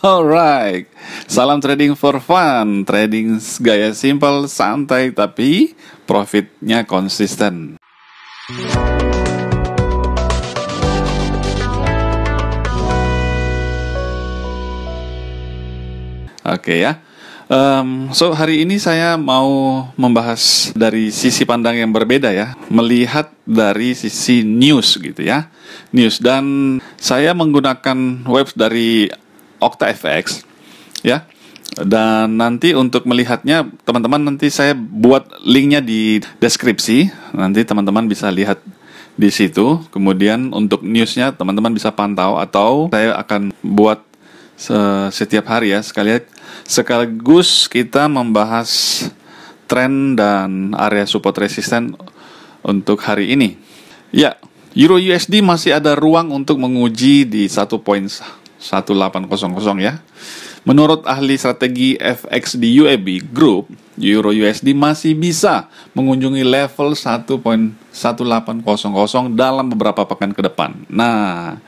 Alright, salam trading for fun. Trading gaya simple, santai, tapi profitnya konsisten. Oke ya. So hari ini saya mau membahas dari sisi pandang yang berbeda ya, melihat dari sisi news gitu ya, news, dan saya menggunakan web dari OctaFX ya. Dan nanti untuk melihatnya teman-teman, nanti saya buat linknya di deskripsi, nanti teman-teman bisa lihat di situ. Kemudian untuk newsnya teman-teman bisa pantau, atau saya akan buat setiap hari ya, sekaligus kita membahas tren dan area support resisten untuk hari ini. Ya, Euro USD masih ada ruang untuk menguji di 1.1800 ya. Menurut ahli strategi FX di UAB Group, Euro USD masih bisa mengunjungi level 1.1800 dalam beberapa pekan ke depan. Nah,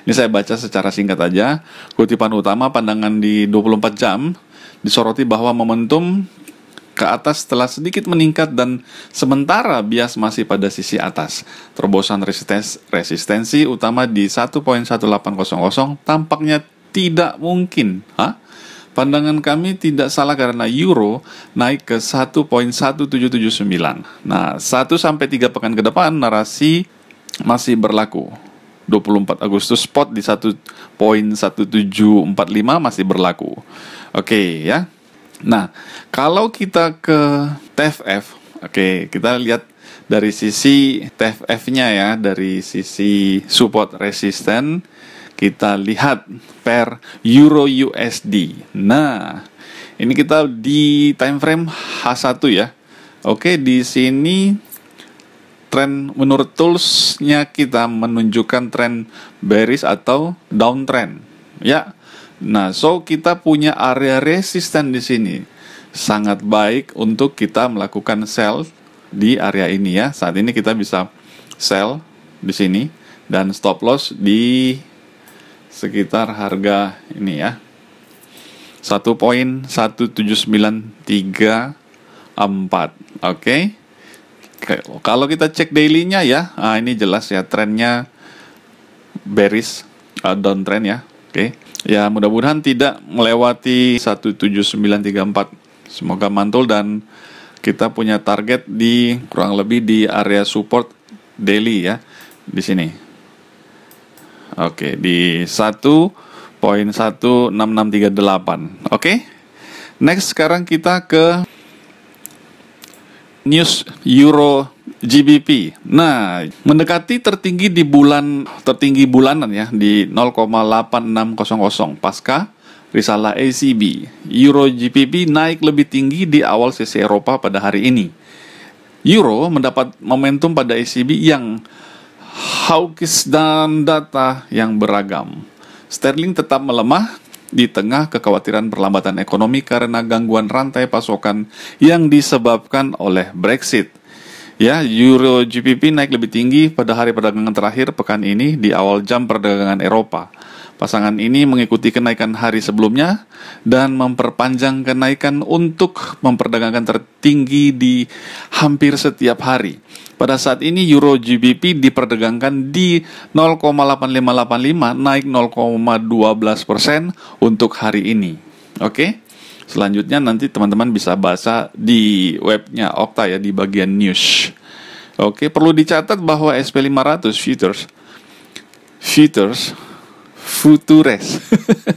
ini saya baca secara singkat aja. Kutipan utama pandangan di 24 jam disoroti bahwa momentum ke atas telah sedikit meningkat dan sementara bias masih pada sisi atas. Terobosan resistensi utama di 1.1800 tampaknya tidak mungkin. Pandangan kami tidak salah karena euro naik ke 1.1779. Nah, 1-3 pekan ke depan narasi masih berlaku. 24 Agustus spot di 1.1745 masih berlaku. Oke ya. Nah, kalau kita ke TFF, oke, kita lihat dari sisi TFF-nya ya, dari sisi support resisten, kita lihat per Euro USD. Nah, ini kita di time frame H1 ya. Oke, di sini tren menurut tools-nya kita menunjukkan tren bearish atau downtrend ya. Nah, so kita punya area resisten di sini. Sangat baik untuk kita melakukan sell di area ini ya. Saat ini kita bisa sell di sini dan stop loss di sekitar harga ini ya. 1.17934. Oke. Kalau kita cek daily-nya ya, ini jelas ya trennya bearish, downtrend ya. Oke. Ya, mudah-mudahan tidak melewati 17934. Semoga mantul dan kita punya target di kurang lebih di area support daily ya, di sini. Oke, di 1.16638. Oke. Next, sekarang kita ke news Euro GBP. Nah, mendekati tertinggi bulanan ya di 0,8600 pasca risalah ECB. Euro GBP naik lebih tinggi di awal sesi Eropa pada hari ini. Euro mendapat momentum pada ECB yang hawkish dan data yang beragam. Sterling tetap melemah di tengah kekhawatiran perlambatan ekonomi karena gangguan rantai pasokan yang disebabkan oleh Brexit. Ya, Euro GBP naik lebih tinggi pada hari perdagangan terakhir pekan ini di awal jam perdagangan Eropa. Pasangan ini mengikuti kenaikan hari sebelumnya dan memperpanjang kenaikan untuk memperdagangkan tertinggi di hampir setiap hari. Pada saat ini Euro GBP diperdagangkan di 0,8585 naik 0,12% untuk hari ini. Oke. Selanjutnya nanti teman-teman bisa baca di webnya Okta ya, di bagian news. Oke, perlu dicatat bahwa SP500 futures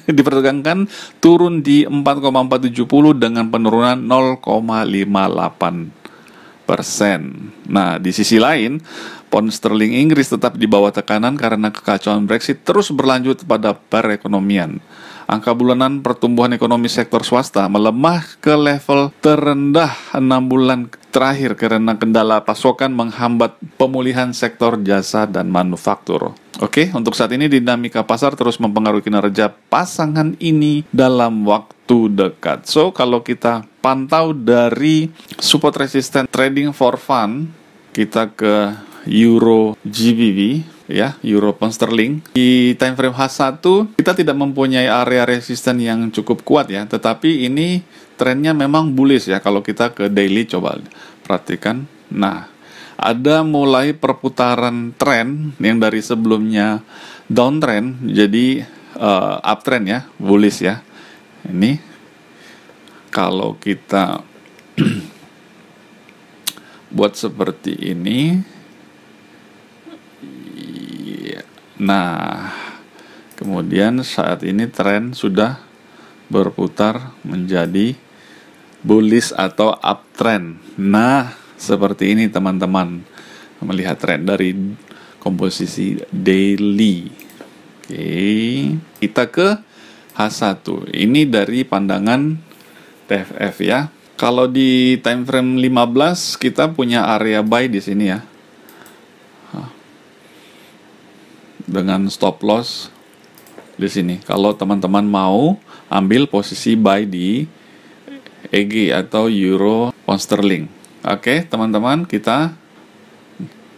diperdagangkan turun di 4,470 dengan penurunan 0,58%. Nah, di sisi lain, pound sterling Inggris tetap di bawah tekanan karena kekacauan Brexit terus berlanjut pada perekonomian. Angka bulanan pertumbuhan ekonomi sektor swasta melemah ke level terendah 6 bulan terakhir karena kendala pasokan menghambat pemulihan sektor jasa dan manufaktur. Oke, untuk saat ini dinamika pasar terus mempengaruhi kinerja pasangan ini dalam waktu dekat. So, kalau kita pantau dari support resistant trading for fun, kita ke Euro GBP. ya, euro pound sterling. Di time frame H1 kita tidak mempunyai area resisten yang cukup kuat ya, tetapi ini trennya memang bullish ya. Kalau kita ke daily coba perhatikan. Nah, ada mulai perputaran tren yang dari sebelumnya downtrend jadi uptrend ya, bullish ya. Ini kalau kita buat seperti ini, nah kemudian saat ini tren sudah berputar menjadi bullish atau uptrend. Nah, seperti ini teman-teman, melihat tren dari komposisi daily. Oke, kita ke H1. Ini dari pandangan TFF ya. Kalau di time frame 15 kita punya area buy di sini ya. Dengan stop loss di sini. Kalau teman-teman mau ambil posisi buy di EG atau euro pound sterling. Oke, teman-teman, kita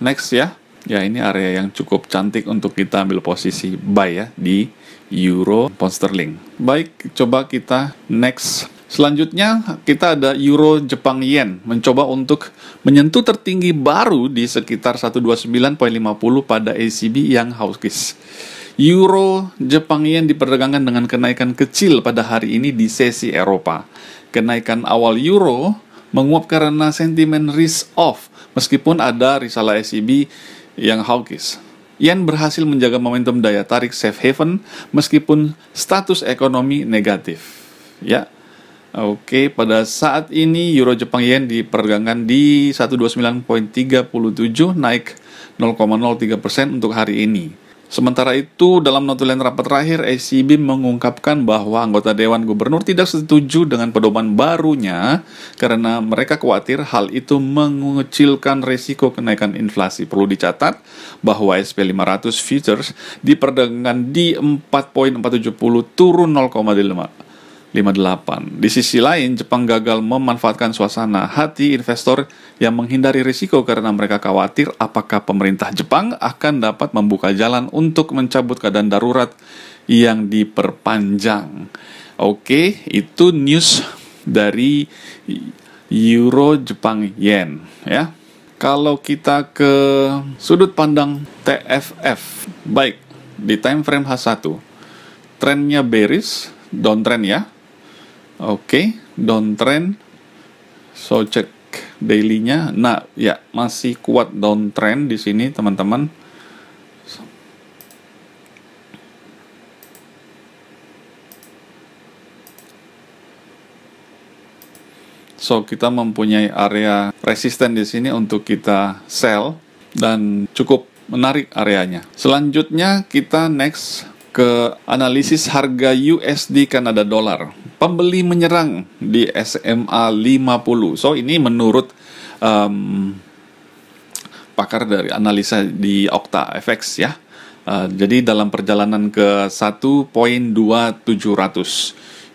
next ya. Ya, ini area yang cukup cantik untuk kita ambil posisi buy ya di euro pound sterling. Baik, coba kita next. Selanjutnya kita ada euro Jepang yen mencoba untuk menyentuh tertinggi baru di sekitar 129.50 pada ECB yang hawkish. Euro Jepang yen diperdagangkan dengan kenaikan kecil pada hari ini di sesi Eropa. Kenaikan awal euro menguap karena sentimen risk off meskipun ada risalah ECB yang hawkish. Yen berhasil menjaga momentum daya tarik safe haven meskipun status ekonomi negatif. Ya. Oke, pada saat ini euro Jepang yen diperdagangkan di 129.37 naik 0,03% untuk hari ini. Sementara itu, dalam notulen rapat terakhir, ECB mengungkapkan bahwa anggota Dewan Gubernur tidak setuju dengan pedoman barunya karena mereka khawatir hal itu mengecilkan risiko kenaikan inflasi. Perlu dicatat bahwa SP500 futures diperdagangkan di 4.470 turun 0,58. Di sisi lain, Jepang gagal memanfaatkan suasana hati investor yang menghindari risiko karena mereka khawatir apakah pemerintah Jepang akan dapat membuka jalan untuk mencabut keadaan darurat yang diperpanjang. Oke, itu news dari euro Jepang yen ya. Kalau kita ke sudut pandang TFF, baik di time frame H1, trennya bearish, downtrend ya. Oke, downtrend. So cek daily-nya. Nah, ya masih kuat downtrend di sini, teman-teman. So kita mempunyai area resisten di sini untuk kita sell dan cukup menarik areanya. Selanjutnya kita next ke analisis harga USD Kanada dolar. Pembeli menyerang di SMA 50. So ini menurut pakar dari analisa di OktaFX ya. Jadi dalam perjalanan ke 1.2700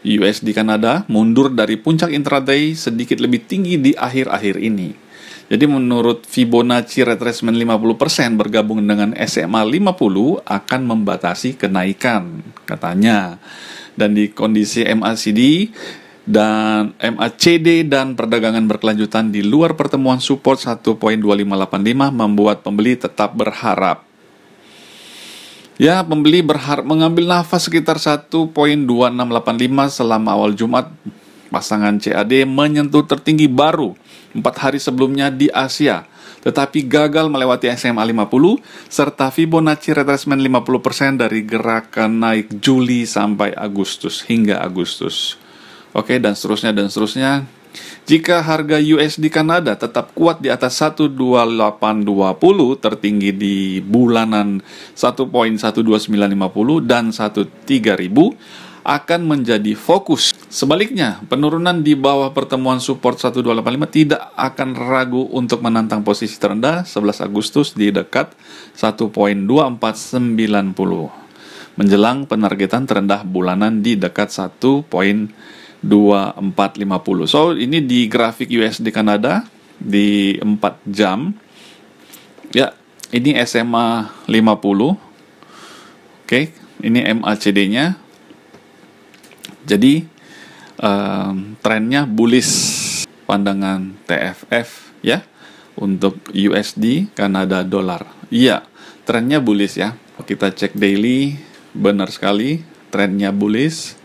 USD Kanada mundur dari puncak intraday sedikit lebih tinggi di akhir-akhir ini. Jadi menurut Fibonacci retracement 50% bergabung dengan SMA 50 akan membatasi kenaikan katanya. Dan di kondisi MACD dan MACD dan perdagangan berkelanjutan di luar pertemuan support 1.2585 membuat pembeli tetap berharap. Ya, pembeli berharap mengambil nafas sekitar 1.2685 selama awal Jumat. Pasangan CAD menyentuh tertinggi baru 4 hari sebelumnya di Asia, tetapi gagal melewati SMA 50 serta Fibonacci retracement 50% dari gerakan naik Juli sampai Agustus hingga Agustus. Oke, dan seterusnya dan seterusnya. Jika harga USD Kanada tetap kuat di atas 12820 tertinggi di bulanan 1.12950 dan 13000 akan menjadi fokus. Sebaliknya, penurunan di bawah pertemuan support 1285 tidak akan ragu untuk menantang posisi terendah 11 Agustus di dekat 1.2490 menjelang penargetan terendah bulanan di dekat 1.2450. So, ini di grafik USD Kanada di 4 jam. Ya, Ini SMA 50. Oke, ini MACD-nya. Jadi trennya bullish, pandangan TFF ya, untuk USD Kanada dolar. Iya, trennya bullish ya. Kita cek daily, benar sekali trennya bullish.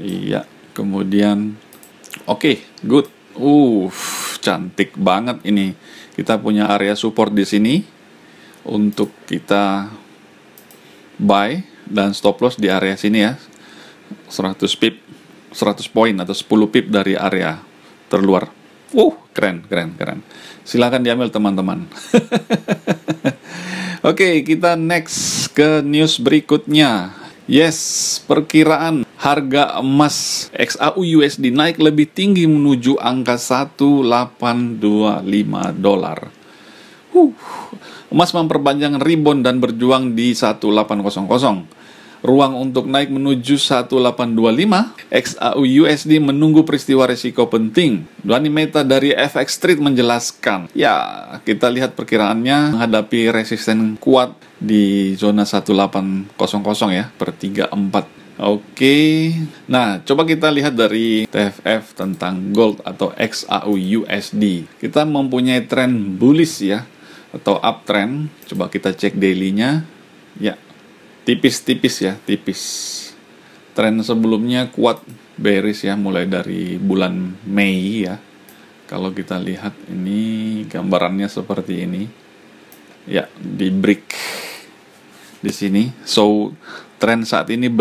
Iya, kemudian oke, good. Cantik banget ini. Kita punya area support di sini untuk kita buy, dan stop loss di area sini ya. 100 poin atau 10 pip dari area terluar. Keren. Silakan diambil teman-teman. Oke, kita next ke news berikutnya. Yes, perkiraan harga emas XAU USD naik lebih tinggi menuju angka 1825 dolar. Emas memperpanjang rebound dan berjuang di 1800. Ruang untuk naik menuju 1825. XAU USD menunggu peristiwa risiko penting. Dani Mehta dari FX Street menjelaskan, ya, kita lihat perkiraannya menghadapi resisten kuat di zona 1800 ya, per 34. Oke. Nah, coba kita lihat dari TFF tentang gold atau XAU USD. Kita mempunyai tren bullish ya, atau uptrend. Coba kita cek daily-nya. Ya, tipis ya, tipis. Tren sebelumnya kuat bearish ya, mulai dari bulan Mei ya. Kalau kita lihat ini gambarannya seperti ini. Ya, di break di sini. So, tren saat ini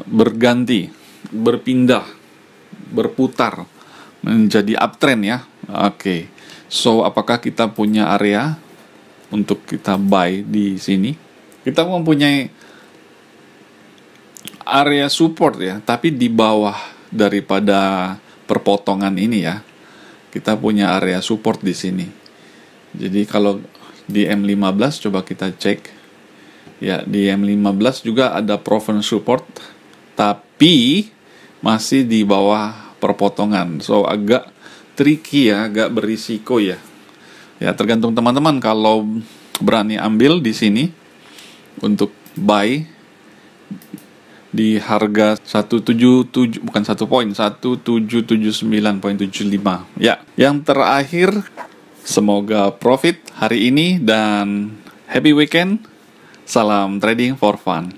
berganti, berpindah, berputar menjadi uptrend ya. Oke. So, apakah kita punya area untuk kita buy di sini? Kita mempunyai area support ya, tapi di bawah daripada perpotongan ini ya. Kita punya area support di sini. Jadi kalau di M15 coba kita cek. Ya, di M15 juga ada proven support, tapi masih di bawah perpotongan. So, agak tricky ya, agak berisiko ya. Ya, tergantung teman-teman kalau berani ambil di sini untuk buy di harga 177, bukan 1 poin, 1779.75. Ya, yang terakhir, semoga profit hari ini dan happy weekend. Salam trading for fun.